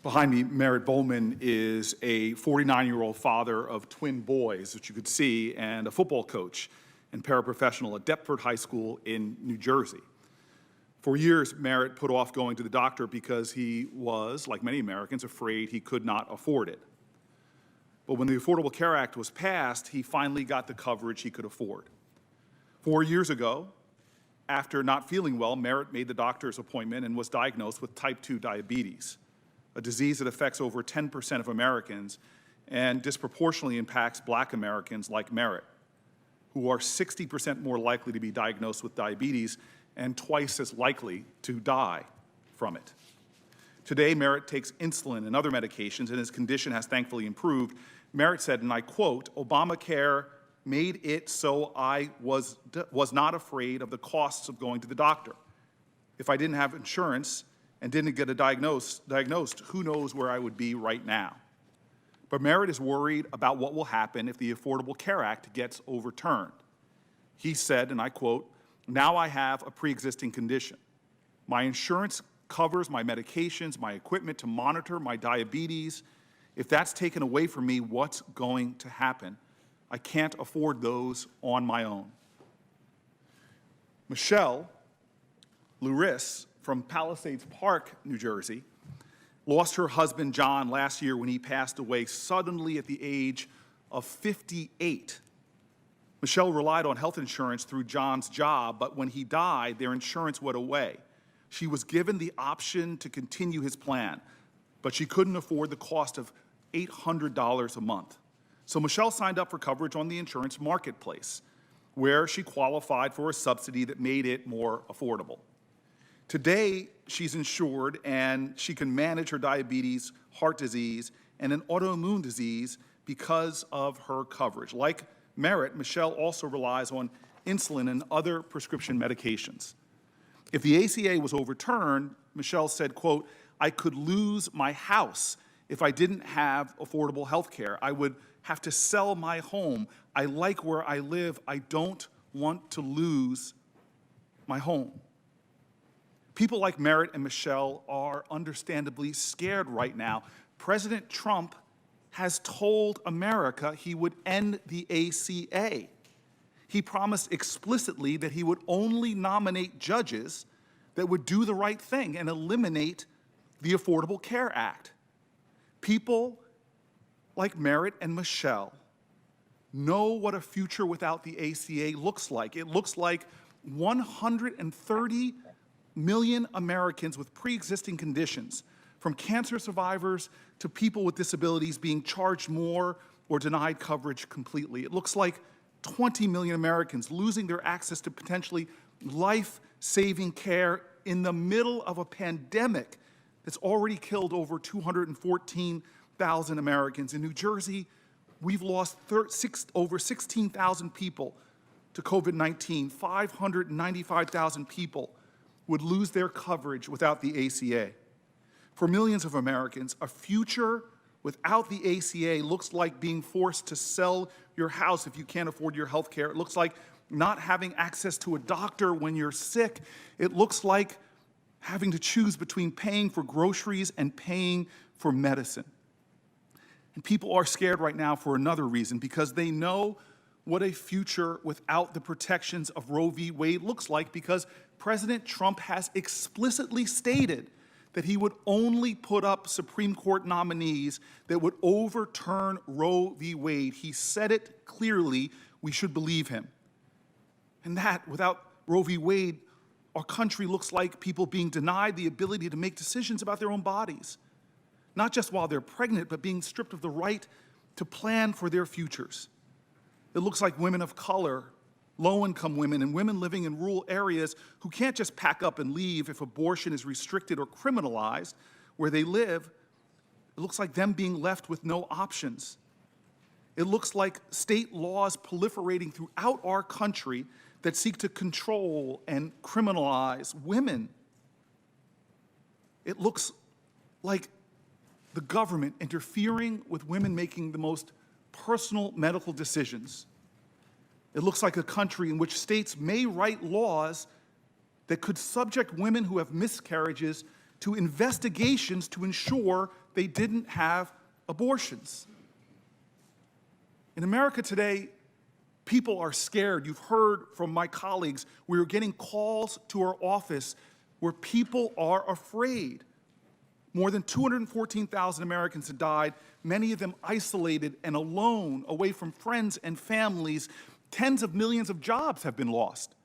Behind me, Merritt Bowman is a 49-year-old father of twin boys, which you could see, and a football coach and paraprofessional at Deptford High School in New Jersey. For years, Merritt put off going to the doctor because he was, like many Americans, afraid he could not afford it. But when the Affordable Care Act was passed, he finally got the coverage he could afford. 4 years ago, after not feeling well, Merritt made the doctor's appointment and was diagnosed with type 2 diabetes, a disease that affects over 10% of Americans and disproportionately impacts Black Americans like Merritt, who are 60% more likely to be diagnosed with diabetes and twice as likely to die from it. Today, Merritt takes insulin and other medications, and his condition has thankfully improved. Merritt said, and I quote, "Obamacare made it so I was not afraid of the costs of going to the doctor. If I didn't have insurance and didn't get diagnosed, who knows where I would be right now." But Merritt is worried about what will happen if the Affordable Care Act gets overturned. He said, and I quote, "Now I have a pre-existing condition. My insurance covers my medications, my equipment to monitor my diabetes. If that's taken away from me, what's going to happen? I can't afford those on my own." Michelle Luris from Palisades Park, New Jersey, lost her husband John last year when he passed away suddenly at the age of 58. Michelle relied on health insurance through John's job, but when he died, their insurance went away. She was given the option to continue his plan, but she couldn't afford the cost of $800 a month. So Michelle signed up for coverage on the insurance marketplace, where she qualified for a subsidy that made it more affordable. Today, she's insured and she can manage her diabetes, heart disease, and an autoimmune disease because of her coverage. Like Merritt, Michelle also relies on insulin and other prescription medications. If the ACA was overturned, Michelle said, quote, "I could lose my house if I didn't have affordable health care. I would have to sell my home. I like where I live. I don't want to lose my home." People like Merritt and Michelle are understandably scared right now. President Trump has told America he would end the ACA. He promised explicitly that he would only nominate judges that would do the right thing and eliminate the Affordable Care Act. People like Merritt and Michelle know what a future without the ACA looks like. It looks like 130 million Americans with pre-existing conditions, from cancer survivors to people with disabilities, being charged more or denied coverage completely. It looks like 20 million Americans losing their access to potentially life-saving care in the middle of a pandemic that's already killed over 214,000 Americans. In New Jersey, we've lost over 16,000 people to COVID-19. 595,000 people would lose their coverage without the ACA. For millions of Americans, a future without the ACA looks like being forced to sell your house if you can't afford your health care. It looks like not having access to a doctor when you're sick. It looks like having to choose between paying for groceries and paying for medicine. And people are scared right now for another reason, because they know what a future without the protections of Roe v. Wade looks like, because President Trump has explicitly stated that he would only put up Supreme Court nominees that would overturn Roe v. Wade. He said it clearly. We should believe him. And that, without Roe v. Wade, our country looks like people being denied the ability to make decisions about their own bodies, not just while they're pregnant, but being stripped of the right to plan for their futures. It looks like women of color, low-income women, and women living in rural areas who can't just pack up and leave if abortion is restricted or criminalized where they live. It looks like them being left with no options. It looks like state laws proliferating throughout our country that seek to control and criminalize women. It looks like the government interfering with women making the most personal medical decisions. It looks like a country in which states may write laws that could subject women who have miscarriages to investigations to ensure they didn't have abortions. In America today, people are scared. You've heard from my colleagues, we are getting calls to our office where people are afraid. More than 214,000 Americans have died, many of them isolated and alone, away from friends and families. Tens of millions of jobs have been lost.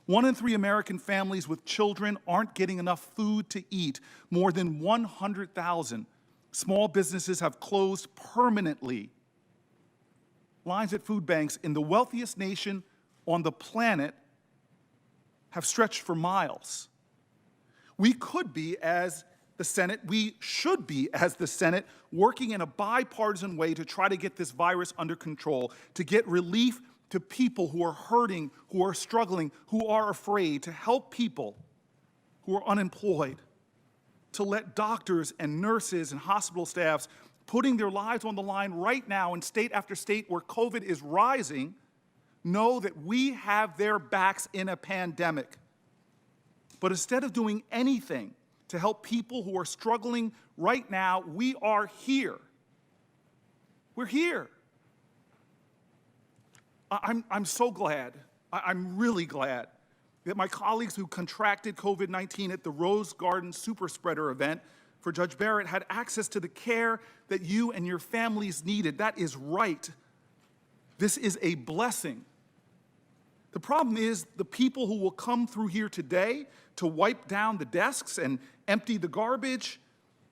1 in 3 American families with children aren't getting enough food to eat. More than 100,000 small businesses have closed permanently. Lines at food banks in the wealthiest nation on the planet have stretched for miles. We could be, as the Senate, we should be, as the Senate, working in a bipartisan way to try to get this virus under control, to get relief to people who are hurting, who are struggling, who are afraid, to help people who are unemployed, to let doctors and nurses and hospital staffs putting their lives on the line right now in state after state where COVID is rising, know that we have their backs in a pandemic. But instead of doing anything to help people who are struggling right now, we are here. We're here. I'm so glad, I'm really glad that my colleagues who contracted COVID-19 at the Rose Garden super spreader event for Judge Barrett had access to the care that you and your families needed. That is right. This is a blessing. The problem is the people who will come through here today to wipe down the desks and empty the garbage,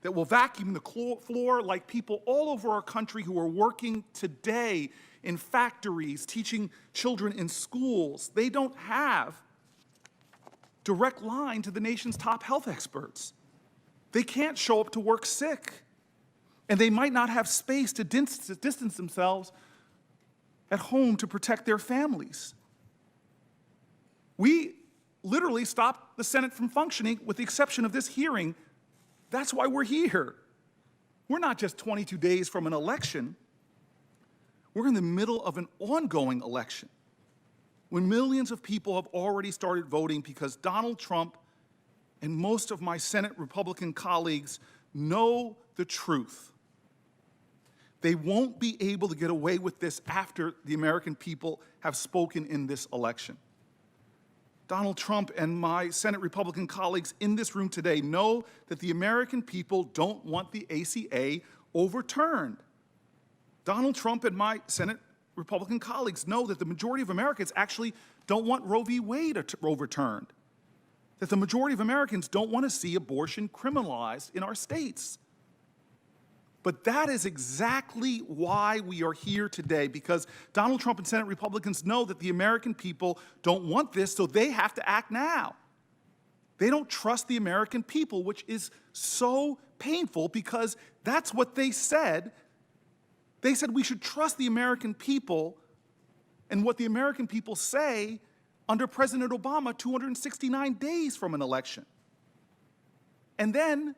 that will vacuum the floor, like people all over our country who are working today in factories, teaching children in schools. They don't have direct line to the nation's top health experts. They can't show up to work sick, and they might not have space to distance themselves at home to protect their families. We literally stopped the Senate from functioning with the exception of this hearing. That's why we're here. We're not just 22 days from an election. We're in the middle of an ongoing election when millions of people have already started voting because Donald Trump and most of my Senate Republican colleagues know the truth. They won't be able to get away with this after the American people have spoken in this election. Donald Trump and my Senate Republican colleagues in this room today know that the American people don't want the ACA overturned. Donald Trump and my Senate Republican colleagues know that the majority of Americans actually don't want Roe v. Wade overturned, that the majority of Americans don't want to see abortion criminalized in our states. But that is exactly why we are here today, because Donald Trump and Senate Republicans know that the American people don't want this, so they have to act now. They don't trust the American people, which is so painful because that's what they said. They said we should trust the American people and what the American people say under President Obama 269 days from an election. And then,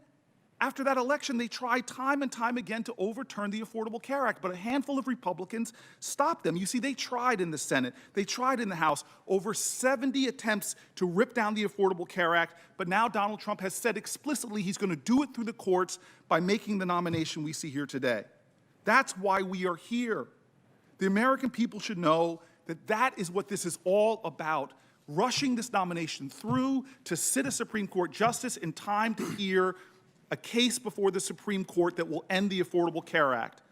after that election, they tried time and time again to overturn the Affordable Care Act, but a handful of Republicans stopped them. You see, they tried in the Senate, they tried in the House, over 70 attempts to rip down the Affordable Care Act, but now Donald Trump has said explicitly he's going to do it through the courts by making the nomination we see here today. That's why we are here. The American people should know that that is what this is all about, rushing this nomination through to sit a Supreme Court justice in time to hear a case before the Supreme Court that will end the Affordable Care Act.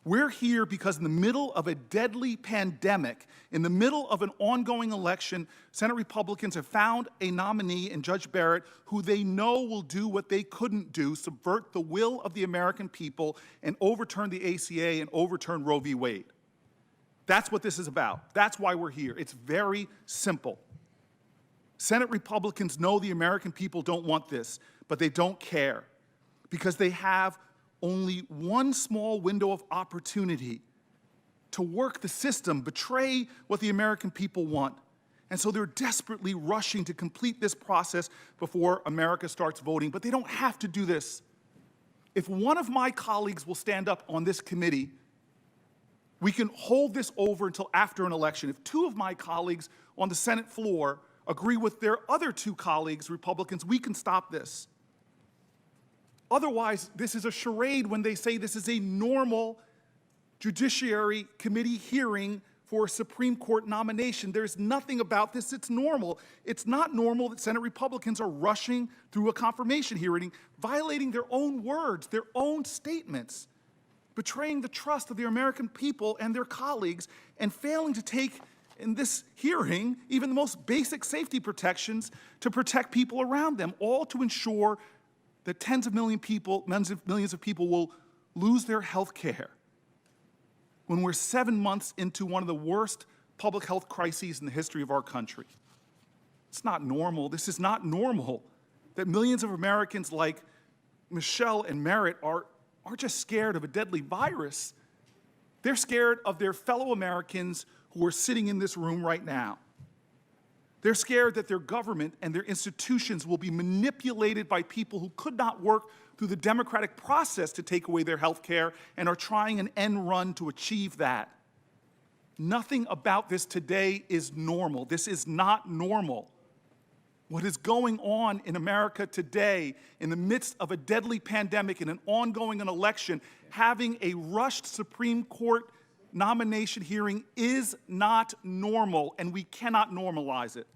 We're here because in the middle of a deadly pandemic, in the middle of an ongoing election, Senate Republicans have found a nominee in Judge Barrett who they know will do what they couldn't do, subvert the will of the American people and overturn the ACA and overturn Roe v. Wade. That's what this is about. That's why we're here. It's very simple. Senate Republicans know the American people don't want this, but they don't care because they have only one small window of opportunity to work the system, betray what the American people want. And so they're desperately rushing to complete this process before America starts voting, but they don't have to do this. If one of my colleagues will stand up on this committee, we can hold this over until after an election. If two of my colleagues on the Senate floor agree with their other two colleagues, Republicans, we can stop this. Otherwise, this is a charade when they say this is a normal Judiciary Committee hearing for a Supreme Court nomination. There's nothing about this that's normal. It's not normal that Senate Republicans are rushing through a confirmation hearing, violating their own words, their own statements, betraying the trust of the American people and their colleagues, and failing to take in this hearing even the most basic safety protections to protect people around them, all to ensure that tens of millions of people will lose their health care when we're 7 months into one of the worst public health crises in the history of our country. It's not normal. This is not normal that millions of Americans like Michelle and Merritt are just scared of a deadly virus. They're scared of their fellow Americans who are sitting in this room right now. They're scared that their government and their institutions will be manipulated by people who could not work through the democratic process to take away their health care and are trying an end run to achieve that. Nothing about this today is normal. This is not normal. What is going on in America today, in the midst of a deadly pandemic and an ongoing election, having a rushed Supreme Court nomination hearing is not normal, and we cannot normalize it.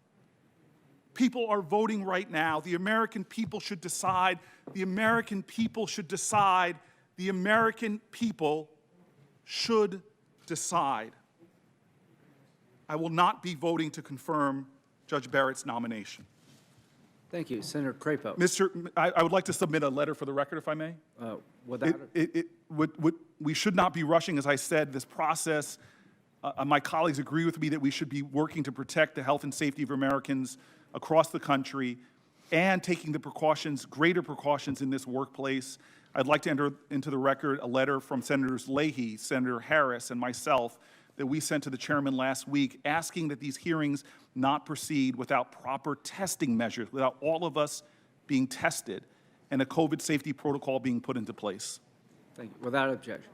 People are voting right now. The American people should decide. The American people should decide. The American people should decide. I will not be voting to confirm Judge Barrett's nomination. Thank you. Senator Crapo. I would like to submit a letter for the record, if I may. We should not be rushing, as I said, this process. My colleagues agree with me that we should be working to protect the health and safety of Americans across the country and taking the precautions, greater precautions in this workplace. I'd like to enter into the record a letter from Senators Leahy, Senator Harris, and myself that we sent to the chairman last week asking that these hearings not proceed without proper testing measures, without all of us being tested and a COVID safety protocol being put into place. Thank you. Without objection.